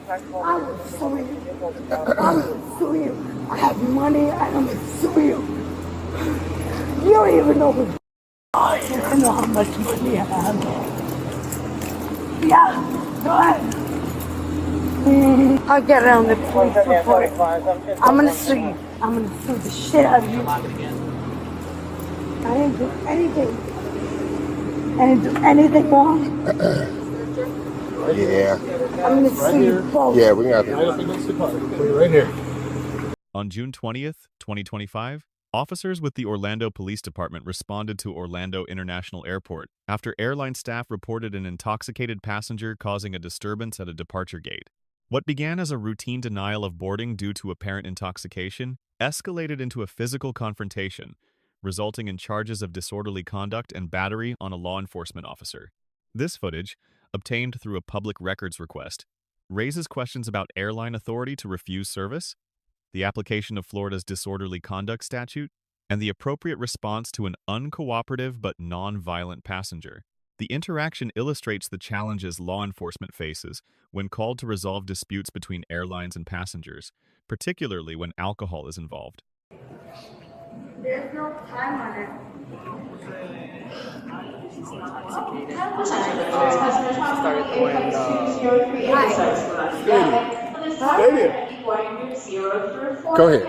I will sue you. I will sue you. I have money. I am going to sue you. You don't even know who I don't know how much money I have. Yeah, go ahead. I'll get it on the police report. I'm gonna sue you. I'm gonna sue the shit out of you. I didn't do anything. I didn't do anything wrong. Yeah. I'm gonna sue you both. Yeah, we got it. Right here. On June 20th, 2025, officers with the Orlando Police Department responded to Orlando International Airport after airline staff reported an intoxicated passenger causing a disturbance at a departure gate. What began as a routine denial of boarding due to apparent intoxication escalated into a physical confrontation, resulting in charges of disorderly conduct and battery on a law enforcement officer. This footage, obtained through a public records request, raises questions about airline authority to refuse service, the application of Florida's disorderly conduct statute, and the appropriate response to an uncooperative but non-violent passenger. The interaction illustrates the challenges law enforcement faces when called to resolve disputes between airlines and passengers, particularly when alcohol is involved. There's no time on it. Go ahead.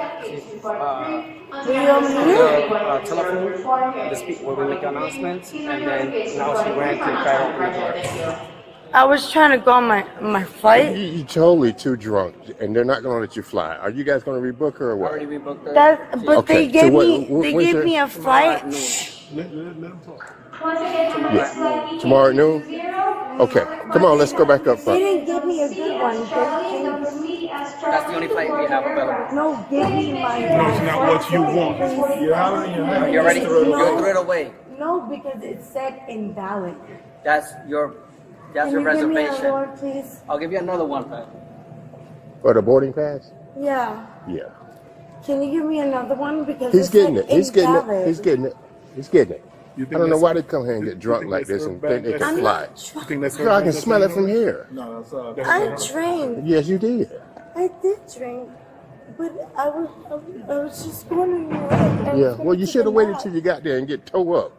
Telephone, the speak where we make announcements, and then now she ran to the door. I was trying to go on my flight. You totally too drunk, and they're not going to let you fly. Are you guys going to rebook her or what? Already rebooked her. But Okay, they gave so me me a flight. Let them talk. Yeah. Tomorrow at noon? Okay, come on, let's go back up They front. didn't give me a good one. That's the only flight we have available. No, give me my. That's not what you want. You have it in your hand. You're ready? Just throw it You away. threw it away. No, because it said invalid. That's your Can you give me reservation. another one, please? I'll give you another one, Pat. For the boarding pass? Yeah. Yeah. Can you give me another one? Because He's it getting said it. He's getting it. invalid. He's getting it. He's getting it. You I think don't know that's- why they come here and get you drunk think like that's this and her think they bad- can I'm fly. not You think that's Girl, I can smell it from here. No, I drank. Yes, you did. I did drink. But I was just going to work. Yeah. Well, you should have waited till you got there and get towed up.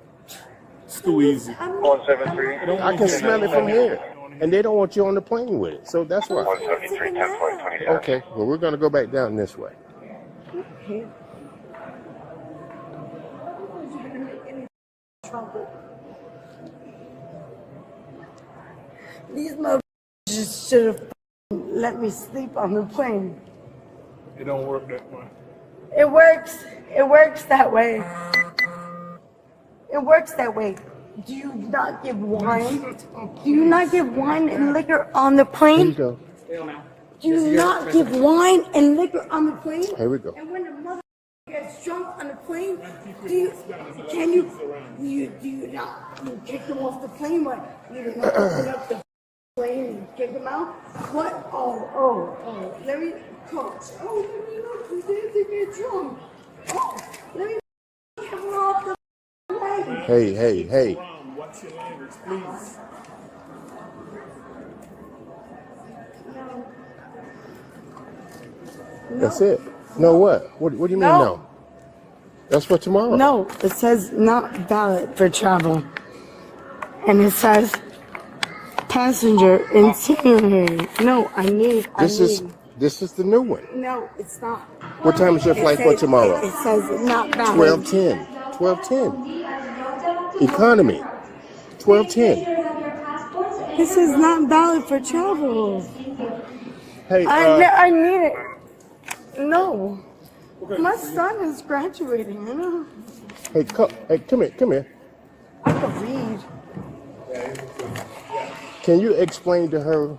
It's too easy. I can smell it from here. And they don't want you on the plane with it. So that's why. Okay. Well, we're going to go back down this way. Okay. Trouble. These motherfuckers just should have let me sleep on the plane. It don't work that way. It works. It works that way. It works that way. Do you not give wine? Do you not give wine and liquor on the Here you plane? go. Do you not give wine and liquor on the plane? Here we go. And when the mother gets drunk on the plane, do you not kick them off the plane? What? You don't open up the plane and kick them out? What? Oh, let me coach. Oh, let me look, you didn't get drunk. Oh, let me kick them off the plane. Hey. What's your language, please? That's it. No, what? What do you mean no? That's for tomorrow. No, it says not valid for travel. And it says passenger interior. No, This is the new one. No, it's not. What time is your flight for tomorrow? It says not valid. 12:10. 12:10. Economy. 12:10. This is not valid for travel. Hey, I need it. No. My son is graduating, you know. hey, come here. I can read. Can you explain to her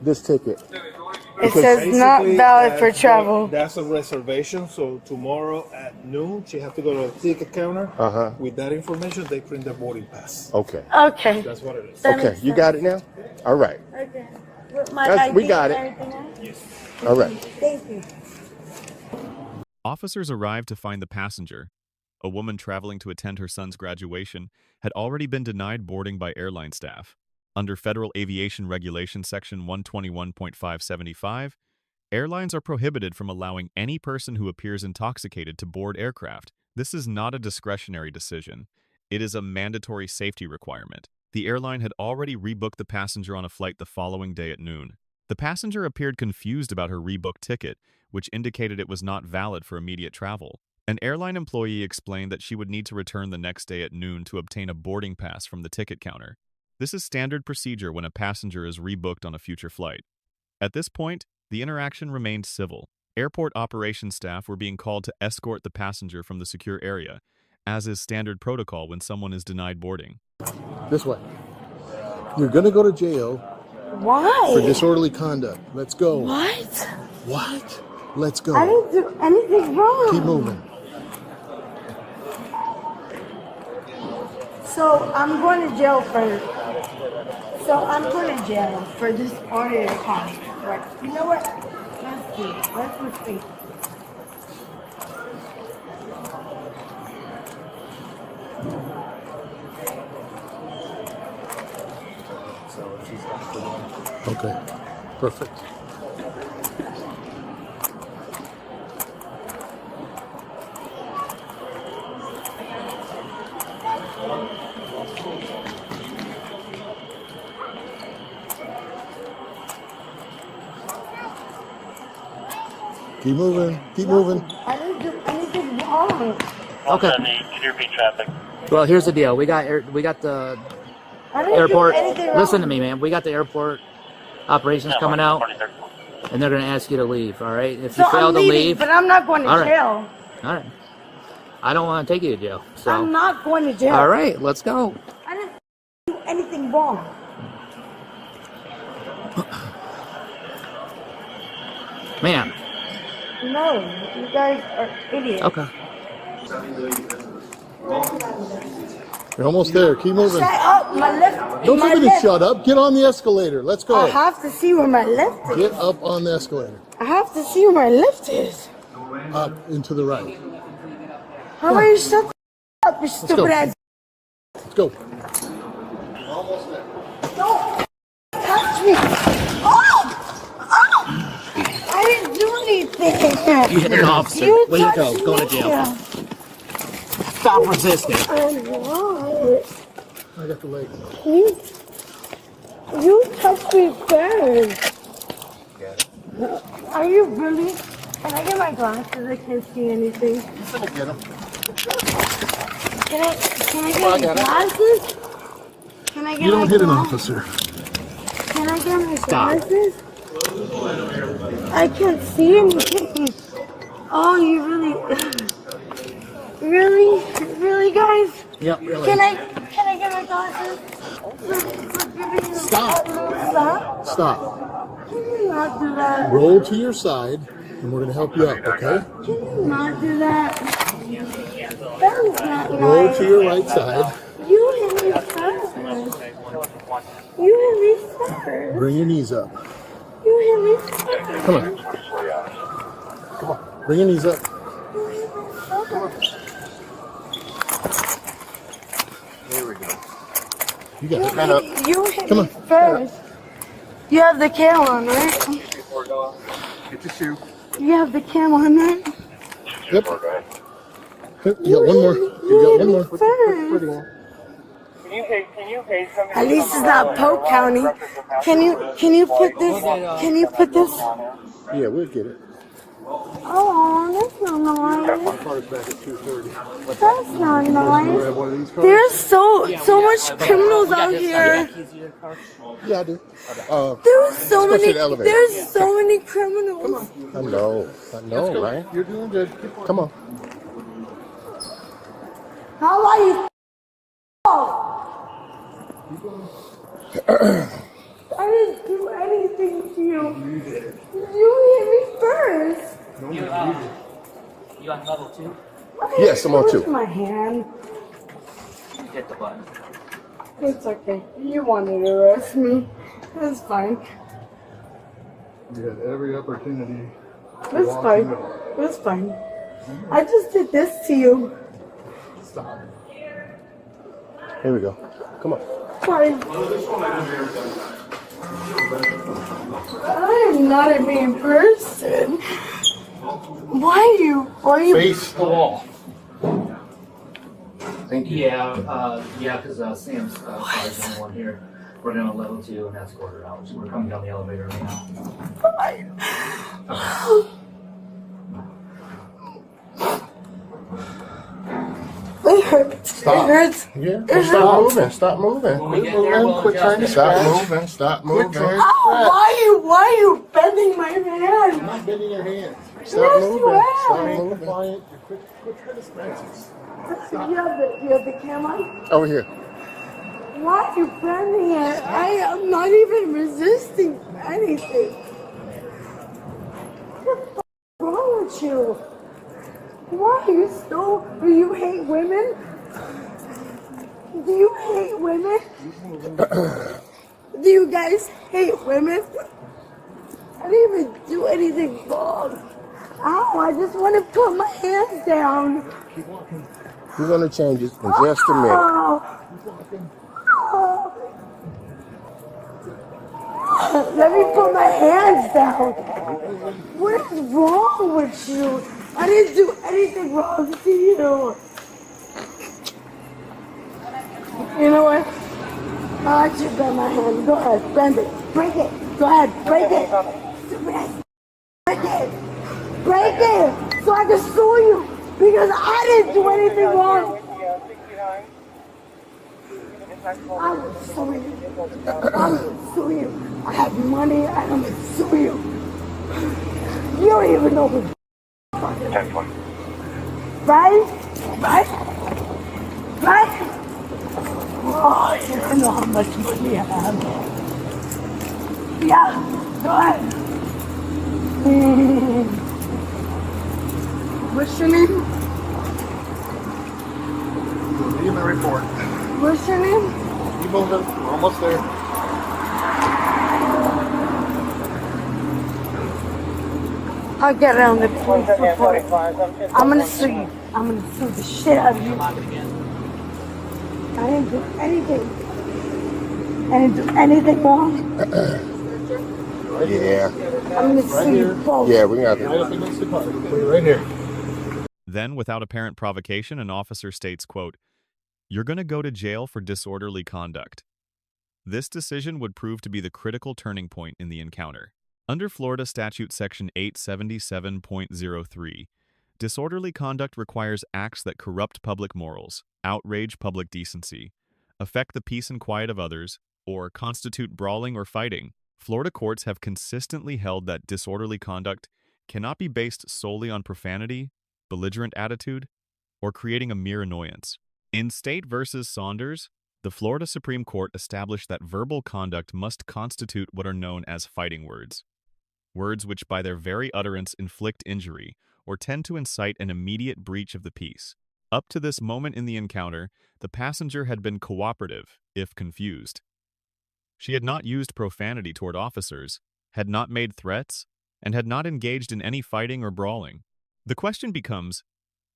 this ticket? It says not valid for travel. That's a reservation, so tomorrow at noon, she has to go to the ticket counter. Uh-huh. With that information, they print the boarding pass. Okay. Okay. That's what it is. That Okay, makes you got it now? All right. Okay. With my We ID got and it. everything else? All right. Thank you. Officers arrived to find the passenger, a woman traveling to attend her son's graduation, had already been denied boarding by airline staff. Under Federal Aviation Regulation Section 121.575, airlines are prohibited from allowing any person who appears intoxicated to board aircraft. This is not a discretionary decision. It is a mandatory safety requirement. The airline had already rebooked the passenger on a flight the following day at noon. The passenger appeared confused about her rebooked ticket, which indicated it was not valid for immediate travel. An airline employee explained that she would need to return the next day at noon to obtain a boarding pass from the ticket counter. This is standard procedure when a passenger is rebooked on a future flight. At this point, the interaction remained civil. Airport operations staff were being called to escort the passenger from the secure area, as is standard protocol when someone is denied boarding. This way. You're going to go to jail Why? for disorderly conduct. Let's go. What? What? Let's go. I didn't do anything wrong. Keep moving. So I'm going to jail for disorderly conduct. Right. You know what? Let's do it. Let's proceed. Okay. Perfect. Keep moving. Keep moving. I didn't do anything wrong. Okay. Can you repeat traffic? Well, here's the deal. We got the I didn't airport. do anything wrong. Listen to me, man. We got the airport operations coming out, and they're going to ask you to leave. All right. If you So fail I'm to leaving, leave, but I'm not going to All right. jail. all right. I don't want to take you to jail. So, I'm not going to jail. all right, let's go. I didn't do anything wrong. Man. No, you guys are idiots. Okay. You're almost there. Keep moving. Shut up, my lift. Don't my tell me to lift. shut up. Get on the escalator. Let's I go. have to see where my lift is. Get up on the escalator. I have to see where my lift is. Up and to the right. How are you shut the up, you go. stupid ass? Let's go. Don't touch me. Oh! I didn't do anything. You hit an officer. You Way to touched go. Go to me. jail. Stop resisting. I'm wrong. I got the leg. You touched me first. Are you really? Can I get my glasses? I can't see anything. Get him. Can I get my glasses? Can I get You my don't hit an glasses? officer. Can I get my glasses? I can't see anything. Oh, you really, guys? Yep, really. Can I get my glasses? For giving you Stop. Stop. Can you not do that? Roll to your side, and we're going to help you up, okay? Can you not do that? That was not Roll nice. to your right side. You hit me first. You hit me first. Bring your knees up. You hit me first. Come on. Come on. Bring your knees up. You hit me first. There we go. You got it. You hit Come me on. first. You have the cam on, right? Get your shoe. You have the cam on, right? Yep. You got one more. You got one more. First. At least it's not Polk County. Can you put this? Can you put this? Yeah, we'll get it. Oh, that's not nice. My car's back at 2:30. That's not You nice. have one of these cars? There's so much criminals out here. Yeah, I do. There's so Let's go to many. the elevator. There's so many criminals. I know, right? You're doing good. Come on. How are you? Oh. I didn't do anything to you. You hit me first. You on level 2? Yes, I'm on Where's 2. my hand. Hit the button. It's okay. You wanted to arrest me. It's fine. You had every opportunity. It's fine. It's fine. I just did this to you. Stop. Here we go. Come on. Fine. I am not a mean person. Why you? Face the wall. Thank you. Yeah, because Sam's probably the only one here. We're going to level 2 and escort her out. So we're coming down the elevator right now. Fine. It hurts. Stop. It hurts. Yeah. It Stop hurts. moving. Stop moving. When we get there, we'll Quit trying to adjust it. Stop moving. Stop moving. Why are you bending my hand? I'm not bending your hand. Yes, Stop you moving. are. Stop moving. Quiet. Quit trying to scratch us. You have the camera? Over here. Why are you bending it? I am not even resisting anything. What's wrong with you? Why are you so? Do you hate women? Do you hate women? Do you guys hate women? I didn't even do anything wrong. Ow, I just want to put my hands down. We're going to change it in just a minute. Oh. Let me put my hands down. What is wrong with you? I didn't do anything wrong to you. You know what? I'll let you bend my hand. Go ahead, bend it. Break it. Go ahead, break it. Break it. Break it. So I can sue you. Because I didn't do anything wrong. I will sue you. I will sue you. I have money. I'm going to sue you. You don't even know who. 10-20. Right? Right? Right? Oh, you don't know how much money I have. Yeah, go ahead. What's your name? Leave the report. What's your name? Keep moving. We're almost there. I'll get it on the police report. I'm gonna sue you. I'm gonna sue the shit out of you. I didn't do anything. I didn't do anything wrong. Yeah. I'm gonna sue you both. Yeah, we got Right to. up against the car. Right here. Then, without apparent provocation, an officer states, quote, "You're going to go to jail for disorderly conduct." This decision would prove to be the critical turning point in the encounter. Under Florida Statute Section 877.03, disorderly conduct requires acts that corrupt public morals, outrage public decency, affect the peace and quiet of others, or constitute brawling or fighting. Florida courts have consistently held that disorderly conduct cannot be based solely on profanity, belligerent attitude, or creating a mere annoyance. In State v. Saunders, the Florida Supreme Court established that verbal conduct must constitute what are known as fighting words. Words which by their very utterance inflict injury or tend to incite an immediate breach of the peace. Up to this moment in the encounter, the passenger had been cooperative, if confused. She had not used profanity toward officers, had not made threats, and had not engaged in any fighting or brawling. The question becomes,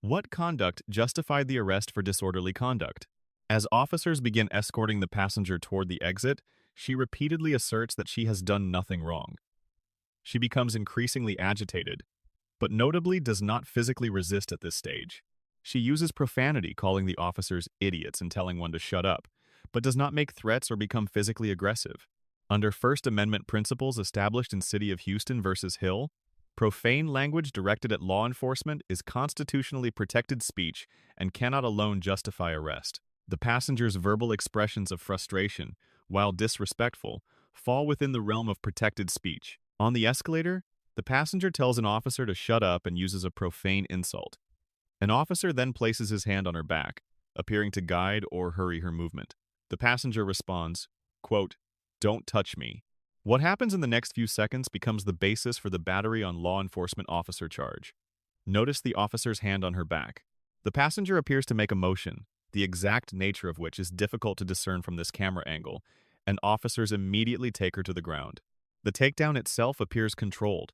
what conduct justified the arrest for disorderly conduct? As officers begin escorting the passenger toward the exit, she repeatedly asserts that she has done nothing wrong. She becomes increasingly agitated, but notably does not physically resist at this stage. She uses profanity, calling the officers idiots and telling one to shut up, but does not make threats or become physically aggressive. Under First Amendment principles established in City of Houston versus Hill, profane language directed at law enforcement is constitutionally protected speech and cannot alone justify arrest. The passenger's verbal expressions of frustration, while disrespectful, fall within the realm of protected speech. On the escalator, the passenger tells an officer to shut up and uses a profane insult. An officer then places his hand on her back, appearing to guide or hurry her movement. The passenger responds, quote, "Don't touch me." What happens in the next few seconds becomes the basis for the battery on law enforcement officer charge. Notice the officer's hand on her back. The passenger appears to make a motion, the exact nature of which is difficult to discern from this camera angle, and officers immediately take her to the ground. The takedown itself appears controlled.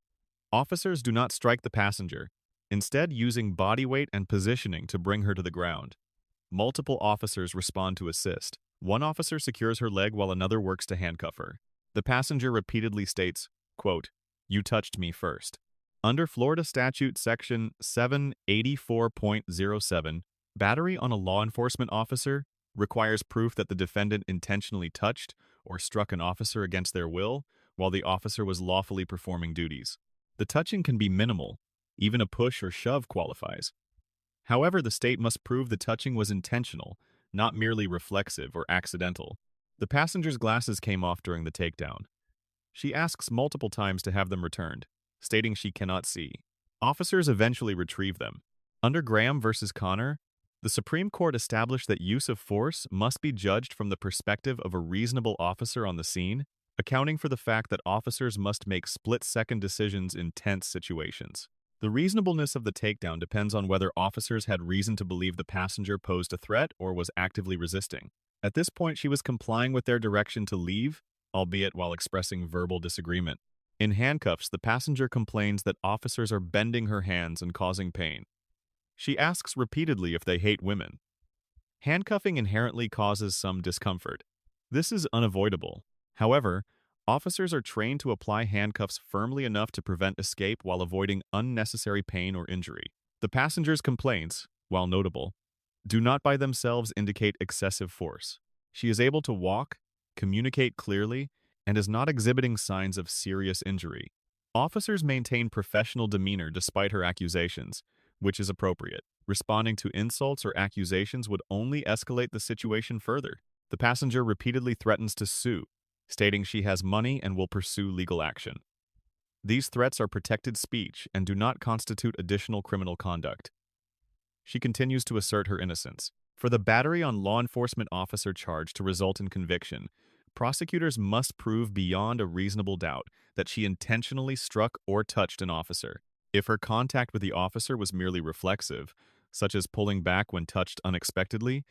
Officers do not strike the passenger, instead using body weight and positioning to bring her to the ground. Multiple officers respond to assist, One officer secures her leg while another works to handcuff her. The passenger repeatedly states, quote, "You touched me first." Under Florida statute section 784.07, battery on a law enforcement officer requires proof that the defendant intentionally touched or struck an officer against their will while the officer was lawfully performing duties. The touching can be minimal. Even a push or shove qualifies. However, the state must prove the touching was intentional, not merely reflexive or accidental. The passenger's glasses came off during the takedown. She asks multiple times to have them returned, stating she cannot see. Officers eventually retrieve them. Under Graham versus Connor, the Supreme Court established that use of force must be judged from the perspective of a reasonable officer on the scene, accounting for the fact that officers must make split-second decisions in tense situations. The reasonableness of the takedown depends on whether officers had reason to believe the passenger posed a threat or was actively resisting. At this point, she was complying with their direction to leave, albeit while expressing verbal disagreement. In handcuffs, the passenger complains that officers are bending her hands and causing pain. She asks repeatedly if they hate women. Handcuffing inherently causes some discomfort. This is unavoidable. However, officers are trained to apply handcuffs firmly enough to prevent escape while avoiding unnecessary pain or injury. The passenger's complaints, while notable, do not by themselves indicate excessive force. She is able to walk, communicate clearly, and is not exhibiting signs of serious injury. Officers maintain professional demeanor despite her accusations, which is appropriate. Responding to insults or accusations would only escalate the situation further. The passenger repeatedly threatens to sue, stating she has money and will pursue legal action. These threats are protected speech and do not constitute additional criminal conduct. She continues to assert her innocence. For the battery on law enforcement officer charge to result in conviction, prosecutors must prove beyond a reasonable doubt that she intentionally struck or touched an officer. If her contact with the officer was merely reflexive, such as pulling back when touched unexpectedly,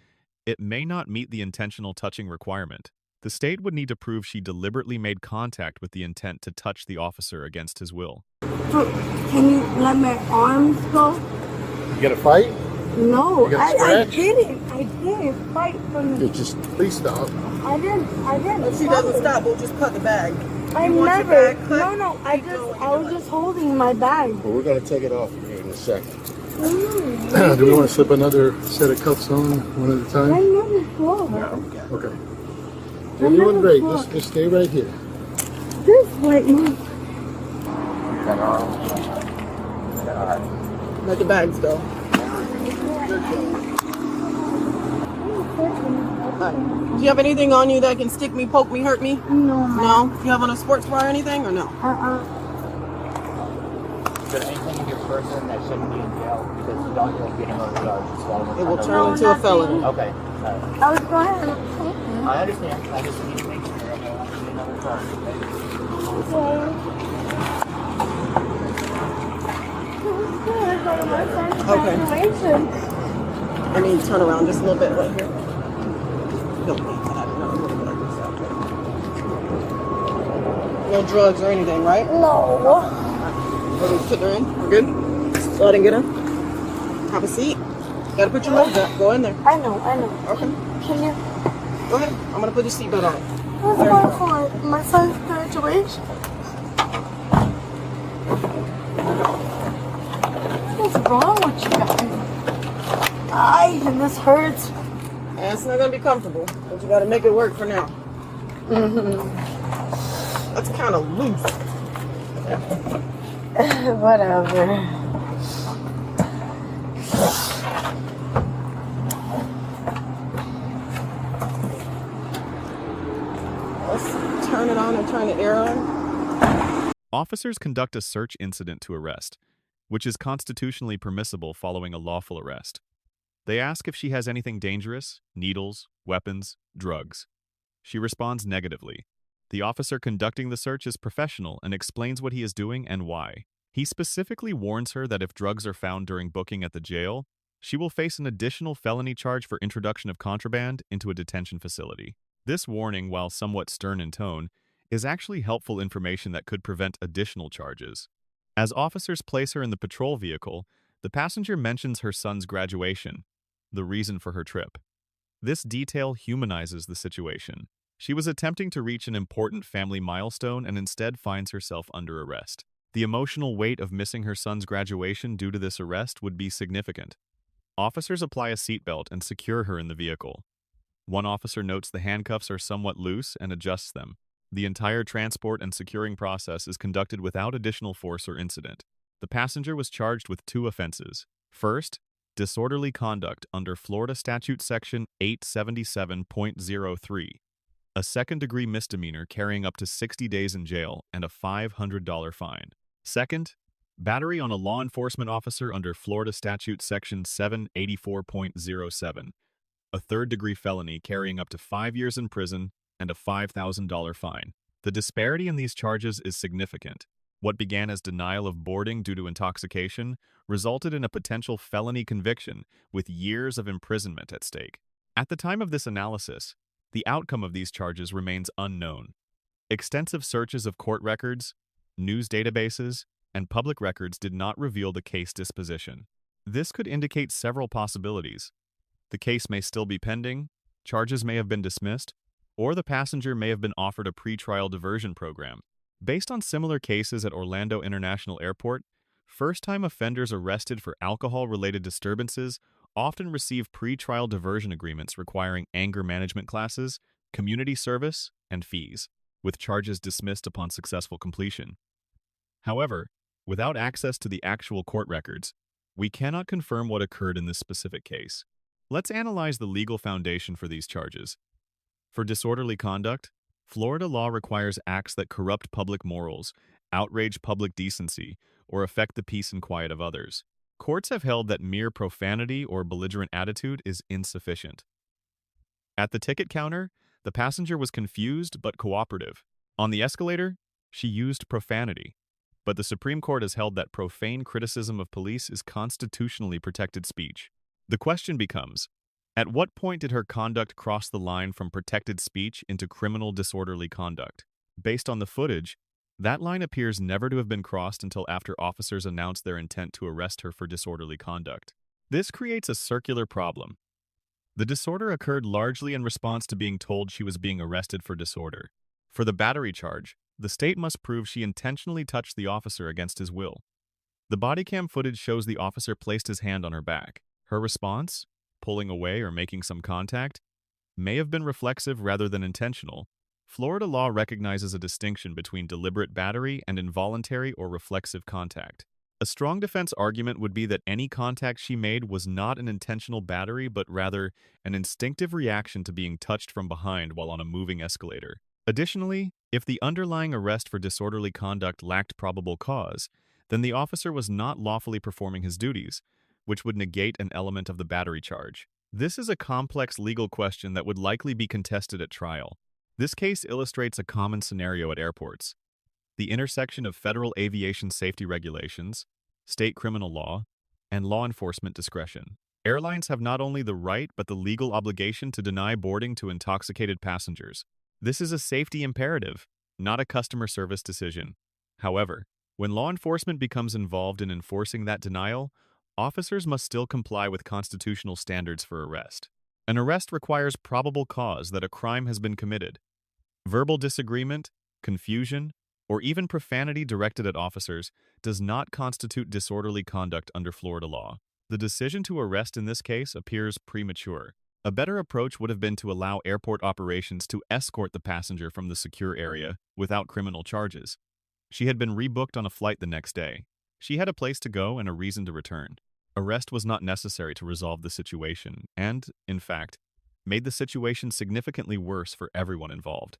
it may not meet the intentional touching requirement. The state would need to prove she deliberately made contact with the intent to touch the officer against his will. Can you let my arms go? You get a fight? No, You got a I scratch? didn't. I didn't fight from the. Just please stop. I didn't. If she doesn't stop, we'll just cut the bag. I You want your never. bag cut? No, Keep going, I was just holding my bag. Well, we're gonna take it off here in a second. Mm. Do we want to slip another set of cuffs on one at a I time? never saw. Okay. You're doing great. Just stay right here. This way, move. Let the bags go. Do you have anything on you that can stick me, poke me, hurt me? No. No? You have on a sports bra or anything or no? Is there anything in your person that shouldn't be in jail because you don't like getting on charges? It will turn into a felony. Okay. I was going. I understand. I just need to make sure I don't want to get another charge. Okay. I need to turn around just a little bit right here. No, no drugs or anything, right? No. We're putting her in. We're good? Go ahead and get her. Have a seat. Gotta put your legs up. Go in there. I know. Okay. Can you? Go ahead. I'm gonna put your seatbelt on. I was going for my son's graduation. What's wrong with you guys? And this hurts. And it's not gonna be comfortable, but you gotta make it work for now. That's kind of loose. Whatever. Let's turn it on and turn the air on. Officers conduct a search incident to arrest, which is constitutionally permissible following a lawful arrest. They ask if she has anything dangerous, needles, weapons, drugs. She responds negatively. The officer conducting the search is professional and explains what he is doing and why. He specifically warns her that if drugs are found during booking at the jail, she will face an additional felony charge for introduction of contraband into a detention facility. This warning, while somewhat stern in tone, is actually helpful information that could prevent additional charges. As officers place her in the patrol vehicle, the passenger mentions her son's graduation, the reason for her trip. This detail humanizes the situation. She was attempting to reach an important family milestone and instead finds herself under arrest. The emotional weight of missing her son's graduation due to this arrest would be significant. Officers apply a seatbelt and secure her in the vehicle. One officer notes the handcuffs are somewhat loose and adjusts them. The entire transport and securing process is conducted without additional force or incident. The passenger was charged with 2 offenses. First, disorderly conduct under Florida Statute Section 877.03, a second-degree misdemeanor carrying up to 60 days in jail and a $500 fine. Second, battery on a law enforcement officer under Florida Statute Section 784.07, a third-degree felony carrying up to 5 years in prison and a $5,000 fine. The disparity in these charges is significant. What began as denial of boarding due to intoxication resulted in a potential felony conviction with years of imprisonment at stake. At the time of this analysis, the outcome of these charges remains unknown. Extensive searches of court records, news databases, and public records did not reveal the case disposition. This could indicate several possibilities. The case may still be pending, charges may have been dismissed, or the passenger may have been offered a pretrial diversion program. Based on similar cases at Orlando International Airport, first-time offenders arrested for alcohol-related disturbances often receive pretrial diversion agreements requiring anger management classes, community service, and fees, with charges dismissed upon successful completion. However, without access to the actual court records, we cannot confirm what occurred in this specific case. Let's analyze the legal foundation for these charges. For disorderly conduct, Florida law requires acts that corrupt public morals, outrage public decency, or affect the peace and quiet of others. Courts have held that mere profanity or belligerent attitude is insufficient. At the ticket counter, the passenger was confused but cooperative. On the escalator, she used profanity. But the Supreme Court has held that profane criticism of police is constitutionally protected speech. The question becomes, at what point did her conduct cross the line from protected speech into criminal disorderly conduct? Based on the footage, that line appears never to have been crossed until after officers announced their intent to arrest her for disorderly conduct. This creates a circular problem. The disorder occurred largely in response to being told she was being arrested for disorder. For the battery charge, the state must prove she intentionally touched the officer against his will. The bodycam footage shows the officer placed his hand on her back. Her response, pulling away or making some contact, may have been reflexive rather than intentional. Florida law recognizes a distinction between deliberate battery and involuntary or reflexive contact. A strong defense argument would be that any contact she made was not an intentional battery but rather an instinctive reaction to being touched from behind while on a moving escalator. Additionally, if the underlying arrest for disorderly conduct lacked probable cause, then the officer was not lawfully performing his duties, which would negate an element of the battery charge. This is a complex legal question that would likely be contested at trial. This case illustrates a common scenario at airports: the intersection of federal aviation safety regulations, state criminal law, and law enforcement discretion. Airlines have not only the right but the legal obligation to deny boarding to intoxicated passengers. This is a safety imperative, not a customer service decision. However, when law enforcement becomes involved in enforcing that denial, officers must still comply with constitutional standards for arrest. An arrest requires probable cause that a crime has been committed. Verbal disagreement, confusion, or even profanity directed at officers does not constitute disorderly conduct under Florida law. The decision to arrest in this case appears premature. A better approach would have been to allow airport operations to escort the passenger from the secure area without criminal charges. She had been rebooked on a flight the next day. She had a place to go and a reason to return. Arrest was not necessary to resolve the situation and, in fact, made the situation significantly worse for everyone involved.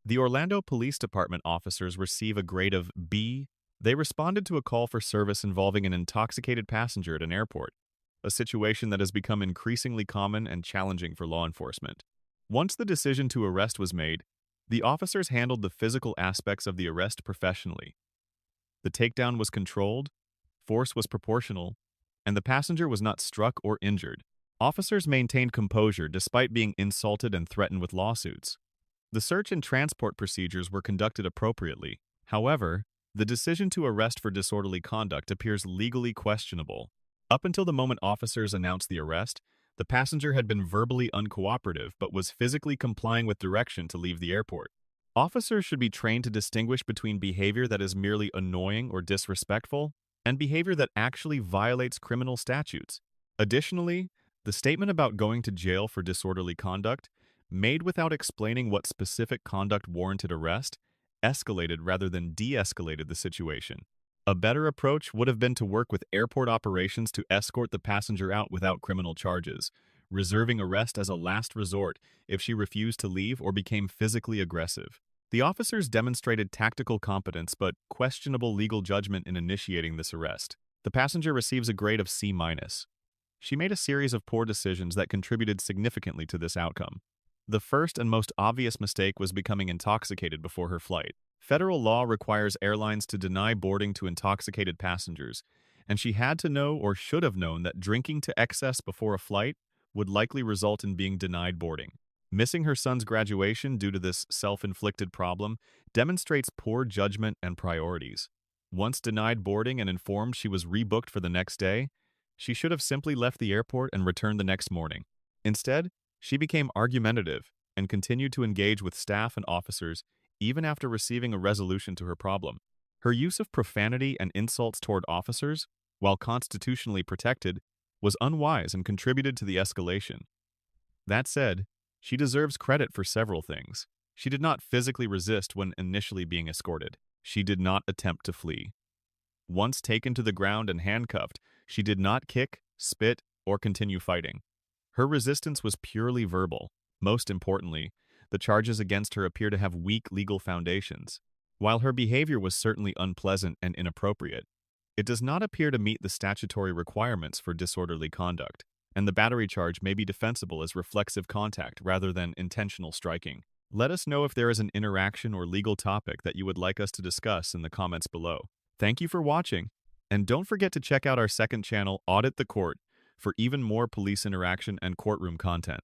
The Orlando Police Department officers receive a grade of B. They responded to a call for service involving an intoxicated passenger at an airport, a situation that has become increasingly common and challenging for law enforcement. Once the decision to arrest was made, the officers handled the physical aspects of the arrest professionally. The takedown was controlled, force was proportional, and the passenger was not struck or injured. Officers maintained composure despite being insulted and threatened with lawsuits. The search and transport procedures were conducted appropriately. However, the decision to arrest for disorderly conduct appears legally questionable. Up until the moment officers announced the arrest, The passenger had been verbally uncooperative but was physically complying with direction to leave the airport. Officers should be trained to distinguish between behavior that is merely annoying or disrespectful and behavior that actually violates criminal statutes. Additionally, the statement about going to jail for disorderly conduct, made without explaining what specific conduct warranted arrest, escalated rather than de-escalated the situation. A better approach would have been to work with airport operations to escort the passenger out without criminal charges, reserving arrest as a last resort if she refused to leave or became physically aggressive. The officers demonstrated tactical competence but questionable legal judgment in initiating this arrest. The passenger receives a grade of C-. She made a series of poor decisions that contributed significantly to this outcome. The first and most obvious mistake was becoming intoxicated before her flight. Federal law requires airlines to deny boarding to intoxicated passengers, and she had to know or should have known that drinking to excess before a flight would likely result in being denied boarding. Missing her son's graduation due to this self-inflicted problem demonstrates poor judgment and priorities. Once denied boarding and informed she was rebooked for the next day, she should have simply left the airport and returned the next morning. Instead, she became argumentative and continued to engage with staff and officers even after receiving a resolution to her problem. Her use of profanity and insults toward officers, while constitutionally protected, was unwise and contributed to the escalation. That said, she deserves credit for several things. She did not physically resist when initially being escorted. She did not attempt to flee. Once taken to the ground and handcuffed, she did not kick, spit, or continue fighting. Her resistance was purely verbal. Most importantly, the charges against her appear to have weak legal foundations. While her behavior was certainly unpleasant and inappropriate, it does not appear to meet the statutory requirements for disorderly conduct, and the battery charge may be defensible as reflexive contact rather than intentional striking. Let us know if there is an interaction or legal topic that you would like us to discuss in the comments below. Thank you for watching, and don't forget to check out our second channel, Audit the Court, for even more police interaction and courtroom content.